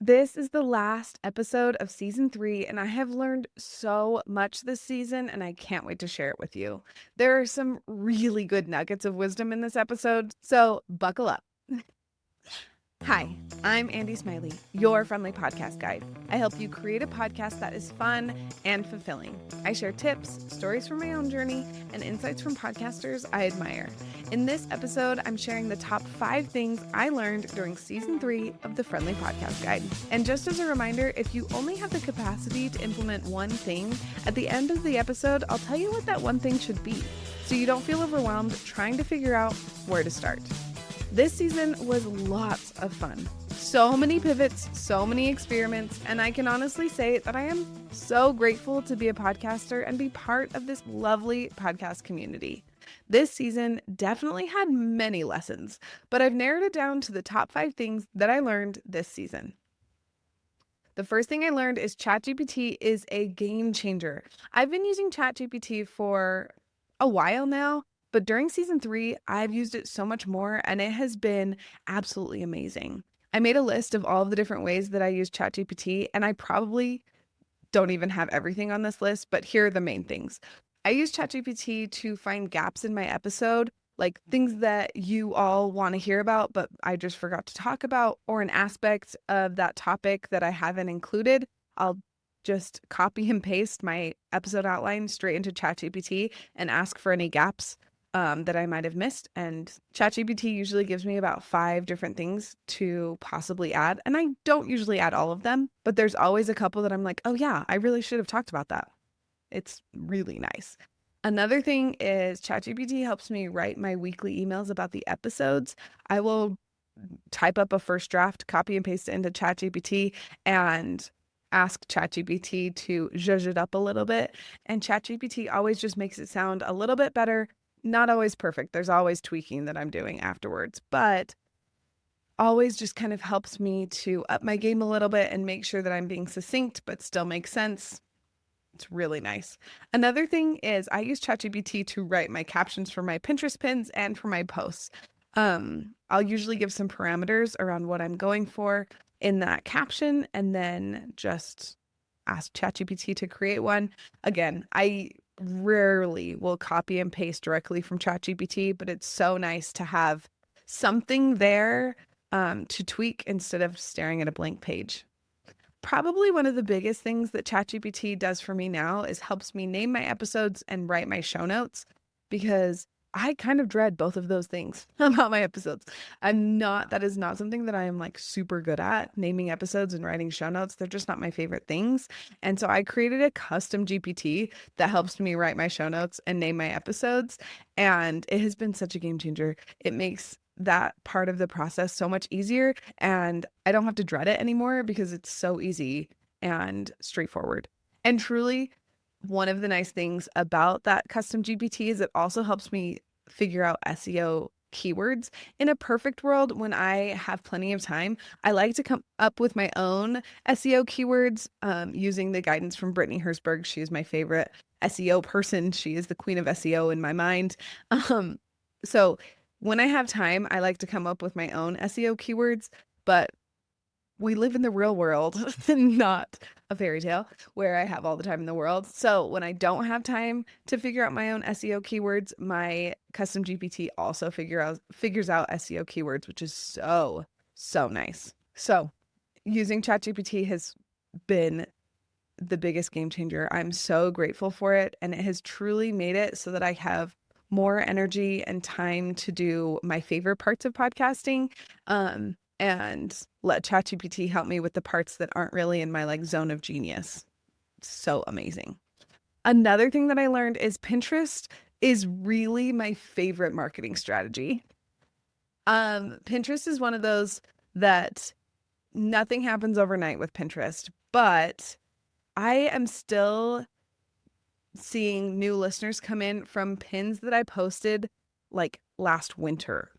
This is the last episode of season 3, and I have learned so much this season, and I can't wait to share it with you. There are some really good nuggets of wisdom in this episode, so buckle up. Hi, I'm Andi Smiley, your friendly podcast guide. I help you create a podcast that is fun and fulfilling. I share tips, stories from my own journey, and insights from podcasters I admire. In this episode, I'm sharing the top 5 things I learned during season 3 of the Friendly Podcast Guide. And just as a reminder, if you only have the capacity to implement one thing, at the end of the episode, I'll tell you what that one thing should be, so you don't feel overwhelmed trying to figure out where to start. This season was lots of fun. So many pivots, so many experiments, and I can honestly say that I am so grateful to be a podcaster and be part of this lovely podcast community. This season definitely had many lessons, but I've narrowed it down to the top 5 things that I learned this season. The first thing I learned is ChatGPT is a game changer. I've been using ChatGPT for a while now, but during season 3, I've used it so much more, and it has been absolutely amazing. I made a list of all of the different ways that I use ChatGPT, and I probably don't even have everything on this list, but here are the main things. I use ChatGPT to find gaps in my episode, like things that you all want to hear about, but I just forgot to talk about, or an aspect of that topic that I haven't included. I'll just copy and paste my episode outline straight into ChatGPT and ask for any gaps that I might have missed. And ChatGPT usually gives me about 5 different things to possibly add. And I don't usually add all of them, but there's always a couple that I'm like, oh yeah, I really should have talked about that. It's really nice. Another thing is ChatGPT helps me write my weekly emails about the episodes. I will type up a first draft, copy and paste it into ChatGPT, and ask ChatGPT to zhuzh it up a little bit. And ChatGPT always just makes it sound a little bit better. Not always perfect. There's always tweaking that I'm doing afterwards, but always just kind of helps me to up my game a little bit and make sure that I'm being succinct but still makes sense. It's really nice. Another thing is I use ChatGPT to write my captions for my Pinterest pins and for my posts. I'll usually give some parameters around what I'm going for in that caption and then just ask ChatGPT to create one. Again, I rarely will copy and paste directly from ChatGPT, but it's so nice to have something there to tweak instead of staring at a blank page. Probably one of the biggest things that ChatGPT does for me now is helps me name my episodes and write my show notes, because I kind of dread both of those things about my episodes. That is not something that I am like super good at, naming episodes and writing show notes. They're just not my favorite things. And so I created a custom GPT that helps me write my show notes and name my episodes. And it has been such a game changer. It makes that part of the process so much easier, and I don't have to dread it anymore because it's so easy and straightforward. And truly, one of the nice things about that custom GPT is it also helps me figure out SEO keywords. In a perfect world, when I have plenty of time, I like to come up with my own SEO keywords using the guidance from Brittany Herzberg. She is my favorite SEO person. She is the queen of SEO in my mind. So when I have time, I like to come up with my own SEO keywords, but we live in the real world, not a fairy tale where I have all the time in the world. So when I don't have time to figure out my own SEO keywords, my custom GPT also figures out SEO keywords, which is so nice. So using ChatGPT has been the biggest game changer. I'm so grateful for it, and it has truly made it so that I have more energy and time to do my favorite parts of podcasting, and let ChatGPT help me with the parts that aren't really in my like zone of genius. So amazing. Another thing that I learned is Pinterest is really my favorite marketing strategy. Pinterest is one of those that nothing happens overnight with Pinterest, but I am still seeing new listeners come in from pins that I posted like last winter.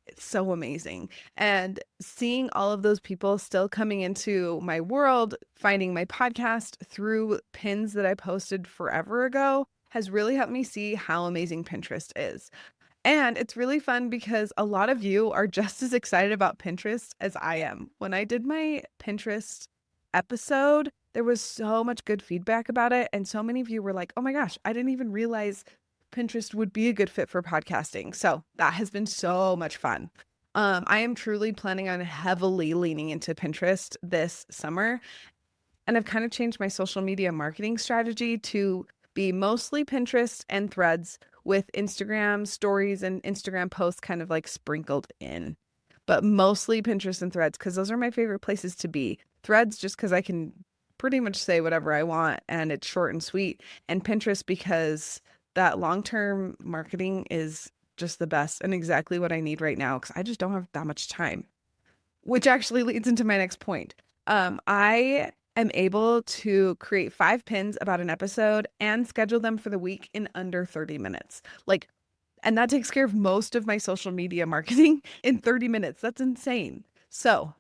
It's so amazing. And seeing all of those people still coming into my world, finding my podcast through pins that I posted forever ago has really helped me see how amazing Pinterest is. And it's really fun because a lot of you are just as excited about Pinterest as I am. When I did my Pinterest episode, there was so much good feedback about it. And so many of you were like, oh my gosh, I didn't even realize Pinterest would be a good fit for podcasting. So that has been so much fun. I am truly planning on heavily leaning into Pinterest this summer. And I've kind of changed my social media marketing strategy to be mostly Pinterest and Threads with Instagram stories and Instagram posts kind of like sprinkled in, but mostly Pinterest and Threads because those are my favorite places to be. Threads just because I can pretty much say whatever I want and it's short and sweet, and Pinterest because that long-term marketing is just the best and exactly what I need right now because I just don't have that much time. Which actually leads into my next point. I am able to create 5 pins about an episode and schedule them for the week in under 30 minutes. Like, and that takes care of most of my social media marketing in 30 minutes. That's insane. So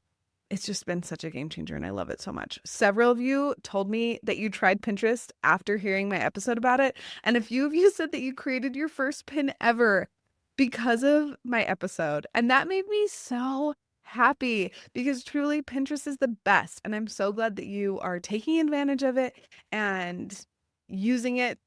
it's just been such a game changer and I love it so much. Several of you told me that you tried Pinterest after hearing my episode about it. And a few of you said that you created your first pin ever because of my episode. And that made me so happy because truly Pinterest is the best. And I'm so glad that you are taking advantage of it and using it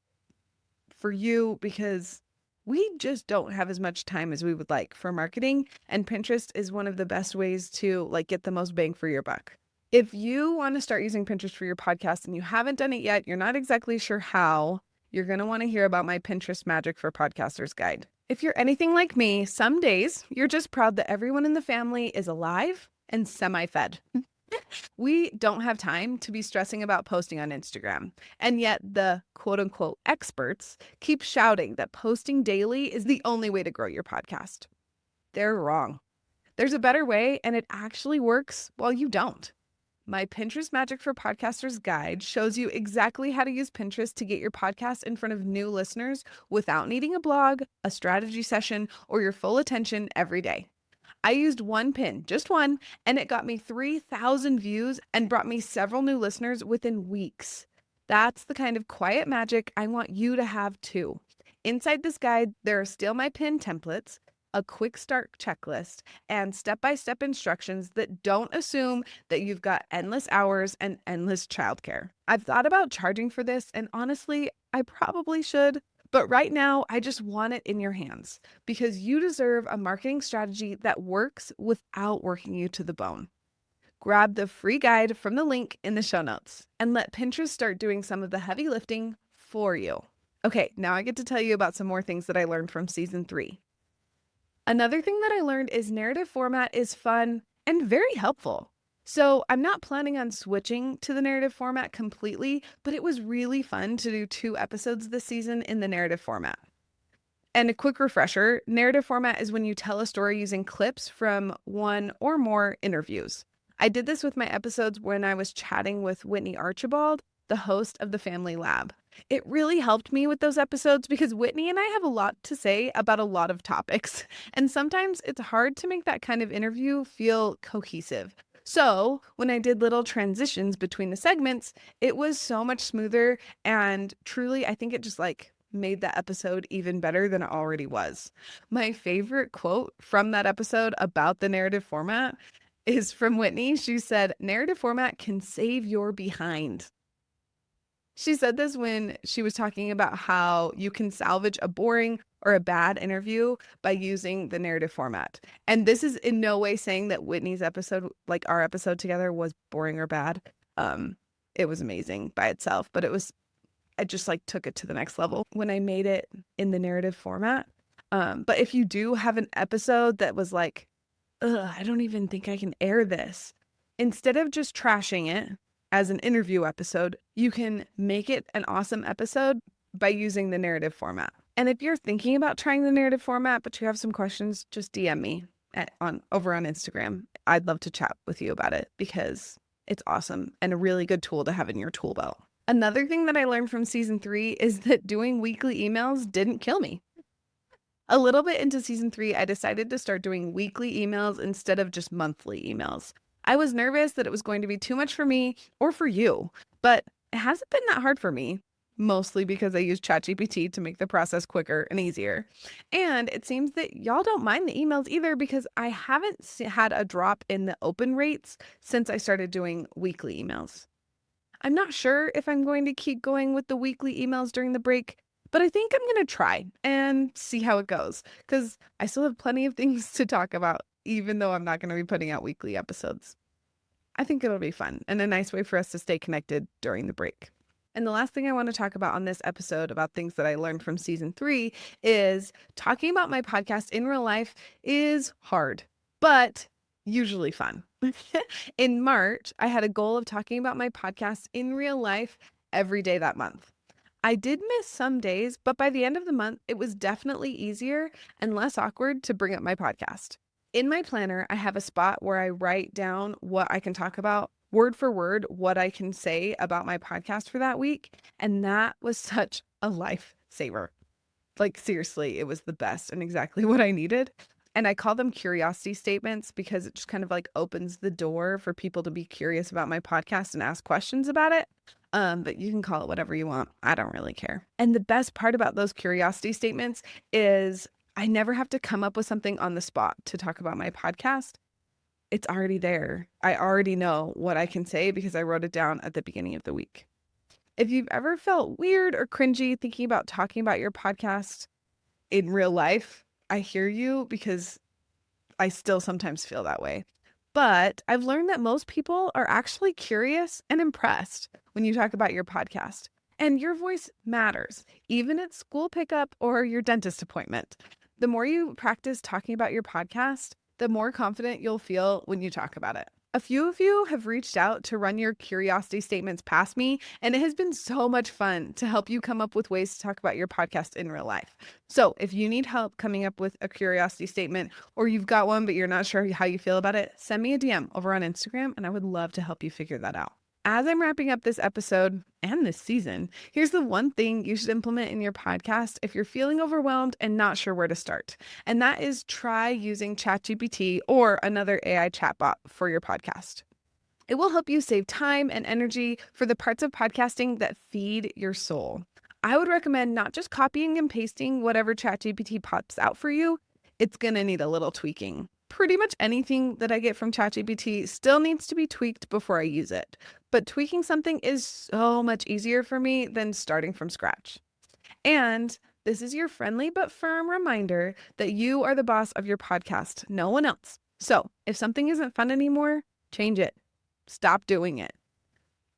for you because we just don't have as much time as we would like for marketing. And Pinterest is one of the best ways to like get the most bang for your buck. If you want to start using Pinterest for your podcast and you haven't done it yet, you're not exactly sure how, you're going to want to hear about my Pinterest Magic for Podcasters guide. If you're anything like me, some days you're just proud that everyone in the family is alive and semi-fed. We don't have time to be stressing about posting on Instagram. And yet the quote unquote experts keep shouting that posting daily is the only way to grow your podcast. They're wrong. There's a better way, and it actually works while you don't. My Pinterest Magic for Podcasters guide shows you exactly how to use Pinterest to get your podcast in front of new listeners without needing a blog, a strategy session, or your full attention every day. I used one pin, just one, and it got me 3,000 views and brought me several new listeners within weeks. That's the kind of quiet magic I want you to have too. Inside this guide, there are Steal My Pin templates, a quick start checklist, and step-by-step instructions that don't assume that you've got endless hours and endless childcare. I've thought about charging for this, and honestly, I probably should. But right now, I just want it in your hands because you deserve a marketing strategy that works without working you to the bone. Grab the free guide from the link in the show notes and let Pinterest start doing some of the heavy lifting for you. Okay, now I get to tell you about some more things that I learned from season 3. Another thing that I learned is narrative format is fun and very helpful. So I'm not planning on switching to the narrative format completely, but it was really fun to do 2 episodes this season in the narrative format. And a quick refresher, narrative format is when you tell a story using clips from one or more interviews. I did this with my episodes when I was chatting with Whitney Archibald, the host of the Family Lab. It really helped me with those episodes because Whitney and I have a lot to say about a lot of topics, and sometimes it's hard to make that kind of interview feel cohesive. So when I did little transitions between the segments, it was so much smoother, and truly, I think it just like made that episode even better than it already was. My favorite quote from that episode about the narrative format is from Whitney. She said, "Narrative format can save your behind." She said this when she was talking about how you can salvage a boring or a bad interview by using the narrative format. And this is in no way saying that Whitney's episode, like our episode together, was boring or bad. It was amazing by itself, but I just like took it to the next level when I made it in the narrative format. But if you do have an episode that was like, ugh, I don't even think I can air this, instead of just trashing it as an interview episode, you can make it an awesome episode by using the narrative format. And if you're thinking about trying the narrative format, but you have some questions, just DM me over on Instagram. I'd love to chat with you about it because it's awesome and a really good tool to have in your tool belt. Another thing that I learned from season 3 is that doing weekly emails didn't kill me. A little bit into season 3, I decided to start doing weekly emails instead of just monthly emails. I was nervous that it was going to be too much for me or for you, but it hasn't been that hard for me. mostly because I use ChatGPT to make the process quicker and easier. And it seems that y'all don't mind the emails either because I haven't had a drop in the open rates since I started doing weekly emails. I'm not sure if I'm going to keep going with the weekly emails during the break, but I think I'm going to try and see how it goes because I still have plenty of things to talk about, even though I'm not going to be putting out weekly episodes. I think it'll be fun and a nice way for us to stay connected during the break. And the last thing I want to talk about on this episode about things that I learned from season 3 is talking about my podcast in real life is hard, but usually fun. In March, I had a goal of talking about my podcast in real life every day that month. I did miss some days, but by the end of the month, it was definitely easier and less awkward to bring up my podcast. In my planner, I have a spot where I write down what I can talk about, word for word, what I can say about my podcast for that week. And that was such a lifesaver. Like, seriously, it was the best and exactly what I needed. And I call them curiosity statements because it just kind of like opens the door for people to be curious about my podcast and ask questions about it. But you can call it whatever you want. I don't really care. And the best part about those curiosity statements is I never have to come up with something on the spot to talk about my podcast. It's already there. I already know what I can say because I wrote it down at the beginning of the week. If you've ever felt weird or cringy thinking about talking about your podcast in real life, I hear you because I still sometimes feel that way. But I've learned that most people are actually curious and impressed when you talk about your podcast. And your voice matters, even at school pickup or your dentist appointment. The more you practice talking about your podcast, the more confident you'll feel when you talk about it. A few of you have reached out to run your curiosity statements past me, and it has been so much fun to help you come up with ways to talk about your podcast in real life. So if you need help coming up with a curiosity statement, or you've got one but you're not sure how you feel about it, send me a DM over on Instagram, and I would love to help you figure that out. As I'm wrapping up this episode and this season, here's the one thing you should implement in your podcast if you're feeling overwhelmed and not sure where to start. And that is try using ChatGPT or another AI chatbot for your podcast. It will help you save time and energy for the parts of podcasting that feed your soul. I would recommend not just copying and pasting whatever ChatGPT pops out for you. It's going to need a little tweaking. Pretty much anything that I get from ChatGPT still needs to be tweaked before I use it. But tweaking something is so much easier for me than starting from scratch. And this is your friendly but firm reminder that you are the boss of your podcast, no one else. So if something isn't fun anymore, change it. Stop doing it.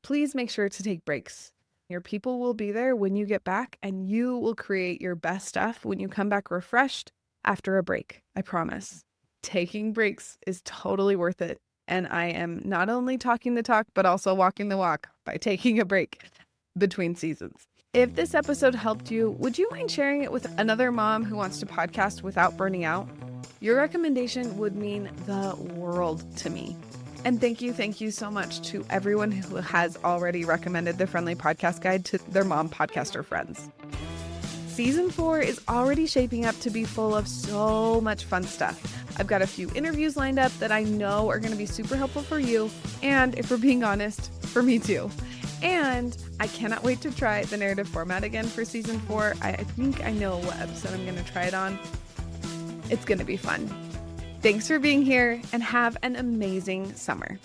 Please make sure to take breaks. Your people will be there when you get back, and you will create your best stuff when you come back refreshed after a break. I promise. Taking breaks is totally worth it. And I am not only talking the talk, but also walking the walk by taking a break between seasons. If this episode helped you, would you mind sharing it with another mom who wants to podcast without burning out? Your recommendation would mean the world to me. And thank you so much to everyone who has already recommended the Friendly Podcast Guide to their mom podcaster friends. Season 4 is already shaping up to be full of so much fun stuff. I've got a few interviews lined up that I know are going to be super helpful for you, and if we're being honest, for me too. And I cannot wait to try the narrative format again for season 4. I think I know what episode I'm going to try it on. It's going to be fun. Thanks for being here, and have an amazing summer.